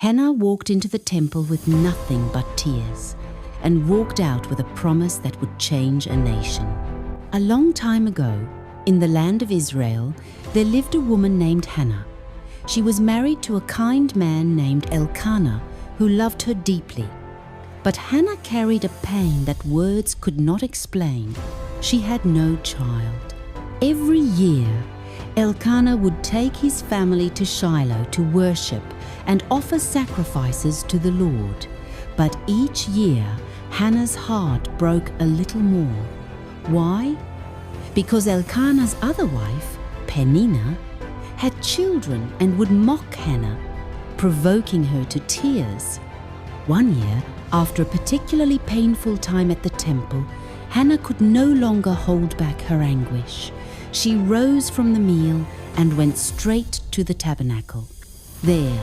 Hannah walked into the temple with nothing but tears and walked out with a promise that would change a nation. A long time ago, in the land of Israel, there lived a woman named Hannah. She was married to a kind man named Elkanah, who loved her deeply. But Hannah carried a pain that words could not explain. She had no child. Every year, Elkanah would take his family to Shiloh to worship and offer sacrifices to the Lord. But each year, Hannah's heart broke a little more. Why? Because Elkanah's other wife, Peninnah, had children and would mock Hannah, provoking her to tears. One year, after a particularly painful time at the temple, Hannah could no longer hold back her anguish. She rose from the meal and went straight to the tabernacle. There,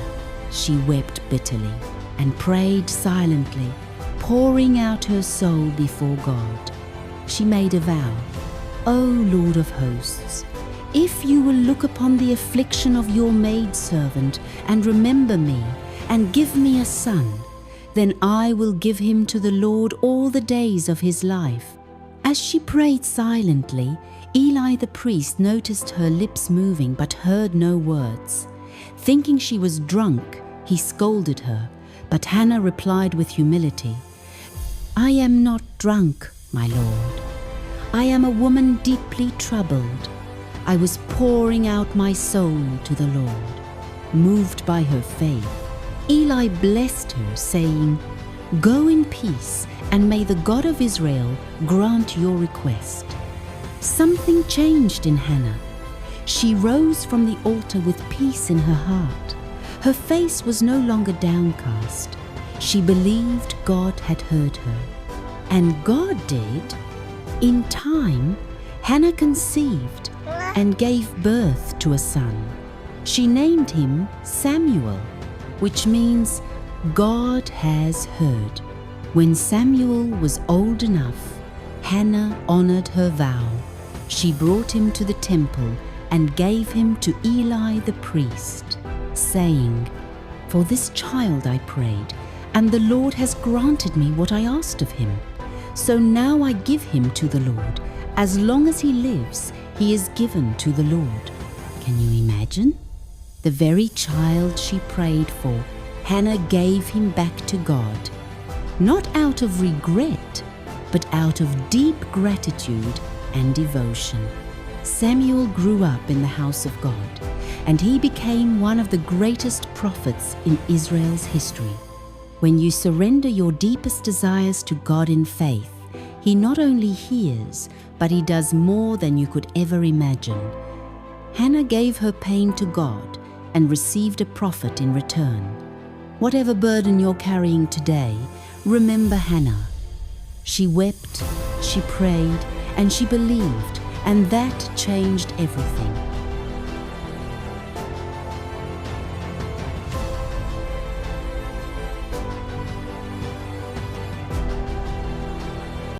she wept bitterly and prayed silently, pouring out her soul before God. She made a vow. O Lord of hosts, if you will look upon the affliction of your maidservant and remember me and give me a son, then I will give him to the Lord all the days of his life. As she prayed silently, Eli the priest noticed her lips moving but heard no words. Thinking she was drunk, he scolded her, but Hannah replied with humility, I am not drunk, my Lord. I am a woman deeply troubled. I was pouring out my soul to the Lord. Moved by her faith, Eli blessed her, saying, Go in peace, and may the God of Israel grant your request. Something changed in Hannah. She rose from the altar with peace in her heart. Her face was no longer downcast. She believed God had heard her. And God did. In time, Hannah conceived and gave birth to a son. She named him Samuel, which means God has heard. When Samuel was old enough, Hannah honored her vow. She brought him to the temple and gave him to Eli the priest, saying, For this child I prayed, and the Lord has granted me what I asked of him. So now I give him to the Lord. As long as he lives, he is given to the Lord. Can you imagine? The very child she prayed for, Hannah gave him back to God, not out of regret, but out of deep gratitude and devotion. Samuel grew up in the house of God, and he became one of the greatest prophets in Israel's history. When you surrender your deepest desires to God in faith, He not only hears, but He does more than you could ever imagine. Hannah gave her pain to God and received a prophet in return. Whatever burden you're carrying today, remember Hannah. She wept, she prayed, and she believed, and that changed everything.